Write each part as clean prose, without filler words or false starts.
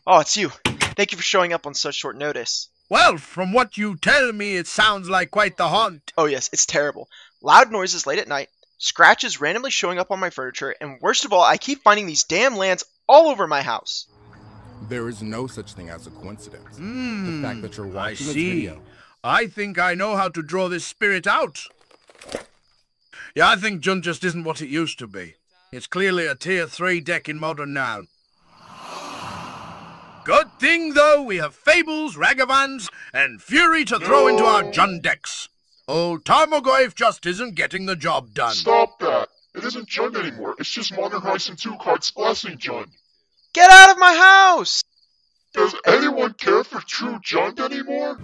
Oh, it's you. Thank you for showing up on such short notice. Well, from what you tell me, it sounds like quite the haunt. Oh yes, it's terrible. Loud noises late at night, scratches randomly showing up on my furniture, and worst of all, I keep finding these damn lands all over my house. There is no such thing as a coincidence. The fact that you're watching this see. video. I think I know how to draw this spirit out. Yeah, I think Jund just isn't what it used to be. It's clearly a tier 3 deck in Modern now. Good thing, though, we have Fables, Ragavans, and Fury to throw into our Jund decks. Old Tarmogoyf just isn't getting the job done. Stop that! It isn't Jund anymore. It's just Modern Horizon 2 cards blessing Jund. Get out of my house! Does anyone care for true Jund anymore?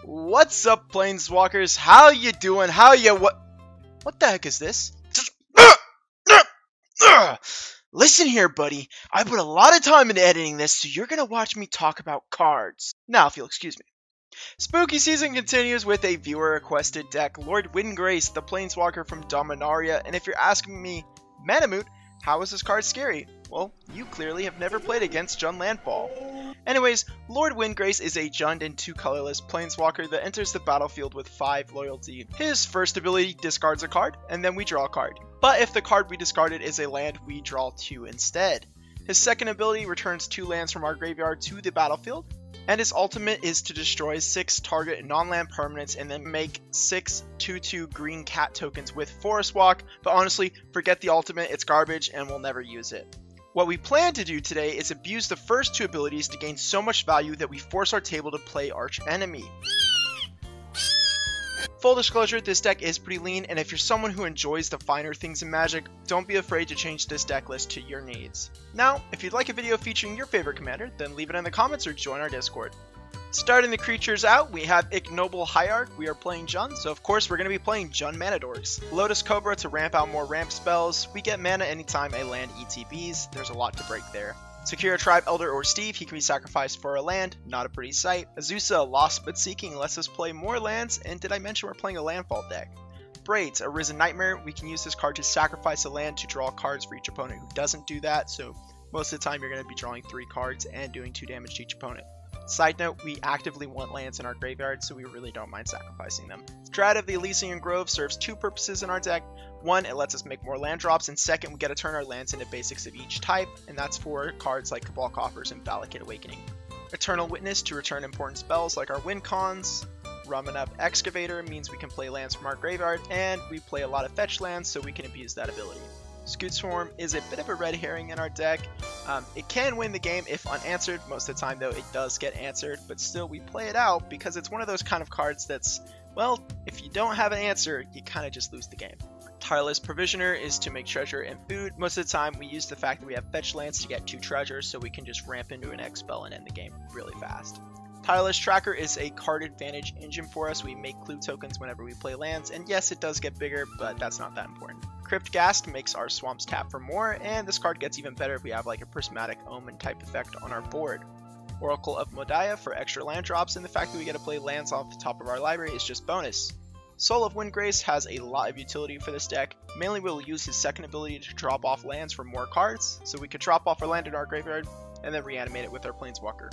What's up, Planeswalkers? How you doing? What the heck is this? Listen here, buddy. I put a lot of time into editing this, so you're gonna watch me talk about cards. Now, if you'll excuse me. Spooky season continues with a viewer-requested deck, Lord Windgrace, the Planeswalker from Dominaria, and if you're asking me, Moot, how is this card scary? Well, you clearly have never played against Jund Landfall. Anyways, Lord Windgrace is a Jund and 2 colorless Planeswalker that enters the battlefield with 5 loyalty. His first ability discards a card, and then we draw a card. But if the card we discarded is a land, we draw 2 instead. His second ability returns 2 lands from our graveyard to the battlefield, and his ultimate is to destroy 6 target non-land permanents and then make 6 2/2 green cat tokens with Forest Walk, but honestly, forget the ultimate, it's garbage and we'll never use it. What we plan to do today is abuse the first 2 abilities to gain so much value that we force our table to play Arch Enemy. Full disclosure, this deck is pretty lean, and if you're someone who enjoys the finer things in Magic, don't be afraid to change this deck list to your needs. Now, if you'd like a video featuring your favorite commander, then leave it in the comments or join our Discord. Starting the creatures out, we have Ignoble Hierarch. We are playing Jund, so of course we're going to be playing Jund Mana Dorks. Lotus Cobra to ramp out more ramp spells. We get mana anytime a land ETBs. There's a lot to break there. Secure a Tribe Elder or Steve, he can be sacrificed for a land, not a pretty sight. Azusa, Lost but Seeking, lets us play more lands, and did I mention we're playing a landfall deck? Braids, a Risen Nightmare, we can use this card to sacrifice a land to draw cards for each opponent who doesn't do that, so most of the time you're going to be drawing 3 cards and doing 2 damage to each opponent. Side note, we actively want lands in our graveyard, so we really don't mind sacrificing them. Dryad of the Elysian Grove serves 2 purposes in our deck. 1, it lets us make more land drops, and 2nd, we get to turn our lands into basics of each type, and that's for cards like Cabal Coffers and Valakut Awakening. Eternal Witness to return important spells like our win cons. Ramanub Excavator means we can play lands from our graveyard, and we play a lot of fetch lands, so we can abuse that ability. Scoot Swarm is a bit of a red herring in our deck. It can win the game if unanswered. Most of the time though it does get answered, but still we play it out because it's one of those kind of cards that's, well, if you don't have an answer, you kind of just lose the game. Tireless Provisioner is to make treasure and food. Most of the time we use the fact that we have fetch lands to get 2 treasures, so we can just ramp into an X spell and end the game really fast. Tireless Tracker is a card advantage engine for us. We make clue tokens whenever we play lands, and yes, it does get bigger, but that's not that important. Cryptghast makes our swamps tap for more, and this card gets even better if we have like a Prismatic Omen type effect on our board. Oracle of Modiah for extra land drops, and the fact that we get to play lands off the top of our library is just bonus. Soul of Windgrace has a lot of utility for this deck. Mainly we'll use his second ability to drop off lands for more cards, so we could drop off our land in our graveyard and then reanimate it with our Planeswalker.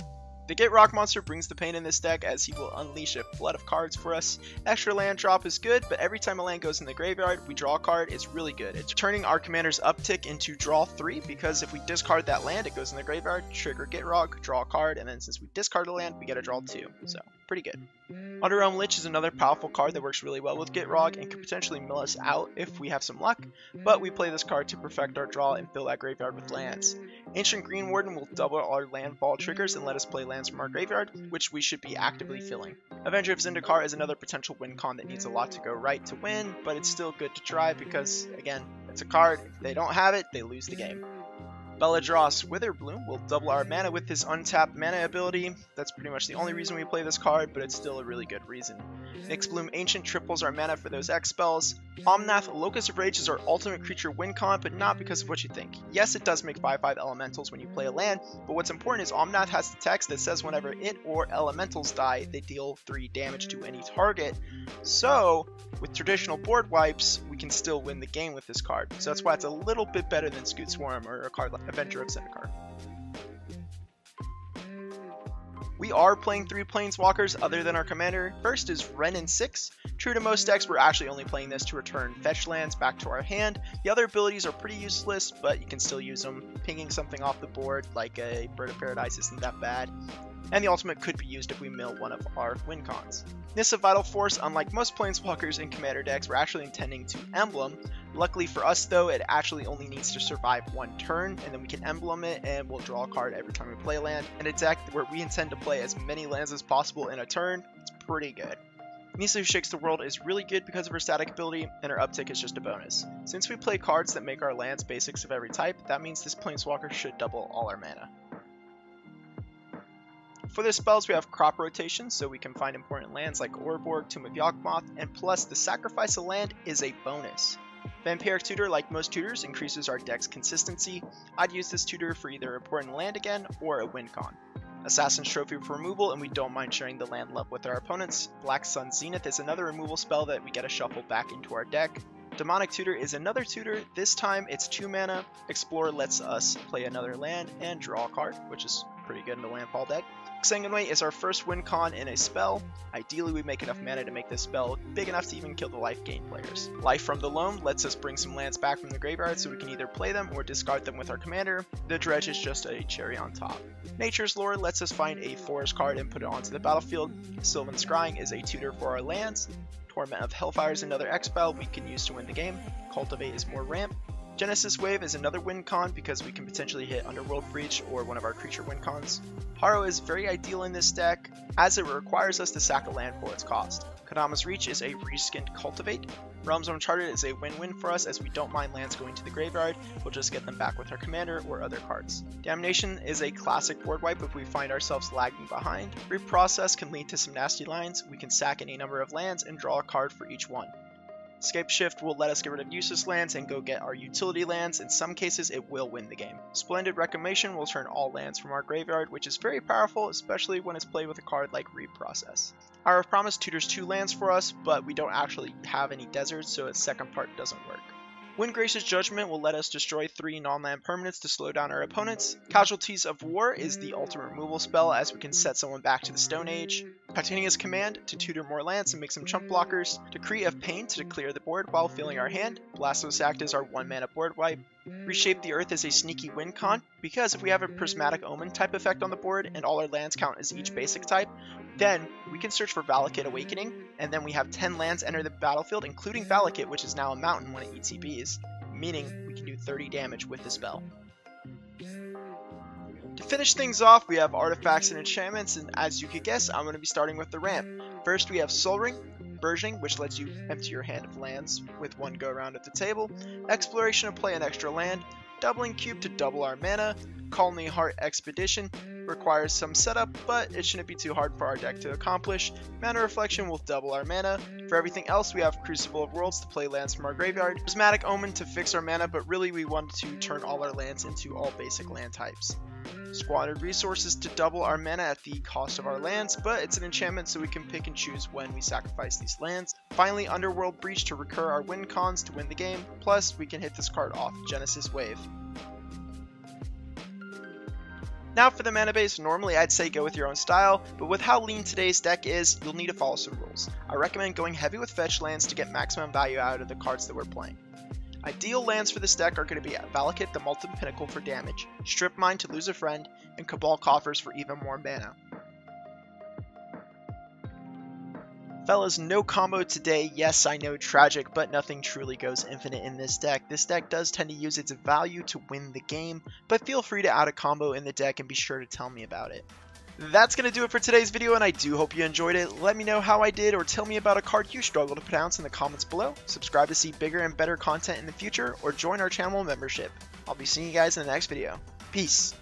The Gate Rock monster brings the pain in this deck as he will unleash a flood of cards for us. Extra land drop is good, but every time a land goes in the graveyard, we draw a card. It's really good. It's turning our commander's uptick into draw 3, because if we discard that land, it goes in the graveyard, trigger Gate Rock, draw a card, and then since we discard the land, we get a draw 2. So, pretty good. Underrealm Lich is another powerful card that works really well with Gate Rock and could potentially mill us out if we have some luck, but we play this card to perfect our draw and fill that graveyard with lands. Ancient Green Warden will double our landfall triggers and let us play lands from our graveyard, which we should be actively filling. Avenger of Zendikar is another potential win con that needs a lot to go right to win, but it's still good to try because, again, it's a card. If they don't have it, they lose the game. Beladross Witherbloom will double our mana with his untapped mana ability. That's pretty much the only reason we play this card, but it's still a really good reason. Nyxbloom Ancient triples our mana for those X spells. Omnath Locust of Rage is our ultimate creature win con, but not because of what you think. Yes, it does make 5/5 elementals when you play a land, but what's important is Omnath has the text that says whenever it or elementals die, they deal 3 damage to any target. So, with traditional board wipes, we can still win the game with this card. So that's why it's a little bit better than Scoot Swarm or a card like Avenger of Zendikar. We are playing 3 Planeswalkers other than our commander. First is Wrenn and 6. True to most decks, we're actually only playing this to return fetch lands back to our hand. The other abilities are pretty useless, but you can still use them. Pinging something off the board, like a Bird of Paradise, isn't that bad. And the ultimate could be used if we mill one of our win cons. Nissa Vital Force, unlike most Planeswalkers in commander decks, we're actually intending to emblem. Luckily for us though, it actually only needs to survive 1 turn, and then we can emblem it and we'll draw a card every time we play a land. In a deck where we intend to play as many lands as possible in a turn, it's pretty good. Nissa Who Shakes the World is really good because of her static ability, and her uptick is just a bonus. Since we play cards that make our lands basics of every type, that means this Planeswalker should double all our mana. For the spells, we have crop rotation, so we can find important lands like Orborg, Tomb of Yawgmoth, and plus the sacrifice of land is a bonus. Vampiric Tutor, like most tutors, increases our deck's consistency. I'd use this tutor for either important land again or a win con. Assassin's Trophy for removal, and we don't mind sharing the land love with our opponents. Black Sun Zenith is another removal spell that we get to shuffle back into our deck. Demonic Tutor is another tutor. This time it's 2 mana. Explorer lets us play another land and draw a card, which is pretty good in the landfall deck. Sanguinate is our first win con in a spell. Ideally, we make enough mana to make this spell big enough to even kill the life gain players. Life from the Loam lets us bring some lands back from the graveyard so we can either play them or discard them with our commander. The Dredge is just a cherry on top. Nature's Lore lets us find a forest card and put it onto the battlefield. Sylvan Scrying is a tutor for our lands. Torment of Hellfire is another X spell we can use to win the game. Cultivate is more ramp. Genesis Wave is another win con because we can potentially hit Underworld Breach or one of our creature win cons. Haro is very ideal in this deck as it requires us to sack a land for its cost. Kodama's Reach is a reskinned Cultivate. Realms Uncharted is a win-win for us as we don't mind lands going to the graveyard, we'll just get them back with our commander or other cards. Damnation is a classic board wipe if we find ourselves lagging behind. Reprocess can lead to some nasty lines, we can sack any number of lands and draw a card for each one. Scape Shift will let us get rid of useless lands and go get our utility lands. In some cases, it will win the game. Splendid Reclamation will turn all lands from our graveyard, which is very powerful, especially when it's played with a card like Reprocess. Hour of Promise tutors 2 lands for us, but we don't actually have any deserts, so its second part doesn't work. Windgrace's Judgment will let us destroy 3 non-land permanents to slow down our opponents. Casualties of War is the ultimate removal spell as we can set someone back to the Stone Age. Titania's Command to tutor more lands and make some chump blockers. Decree of Pain to clear the board while filling our hand. Blasphemous Act is our 1 mana board wipe. Reshape the Earth is a sneaky win con because if we have a Prismatic Omen type effect on the board and all our lands count as each basic type, then we can search for Valakut Awakening, and then we have 10 lands enter the battlefield, including Valakut, which is now a mountain when it eats EBs, meaning we can do 30 damage with the spell. To finish things off, we have artifacts and enchantments, and as you could guess, I'm going to be starting with the ramp. First, we have Soul Ring, Versioning, which lets you empty your hand of lands with 1 go around at the table, Exploration to play an extra land, Doubling Cube to double our mana, Colony Heart Expedition requires some setup, but it shouldn't be too hard for our deck to accomplish. Mana Reflection will double our mana. For everything else, we have Crucible of Worlds to play lands from our graveyard, Prismatic Omen to fix our mana, but really we want to turn all our lands into all basic land types. Squandered Resources to double our mana at the cost of our lands, but it's an enchantment so we can pick and choose when we sacrifice these lands. Finally, Underworld Breach to recur our win cons to win the game, plus we can hit this card off Genesis Wave. Now for the mana base, normally I'd say go with your own style, but with how lean today's deck is, you'll need to follow some rules. I recommend going heavy with fetch lands to get maximum value out of the cards that we're playing. Ideal lands for this deck are going to be Valakut the Molten Pinnacle for damage, Strip Mine to lose a friend, and Cabal Coffers for even more mana. Fellas, no combo today. Yes, I know, tragic, but nothing truly goes infinite in this deck. This deck does tend to use its value to win the game, but feel free to add a combo in the deck and be sure to tell me about it. That's going to do it for today's video, and I do hope you enjoyed it. Let me know how I did, or tell me about a card you struggle to pronounce in the comments below. Subscribe to see bigger and better content in the future, or join our channel membership. I'll be seeing you guys in the next video. Peace!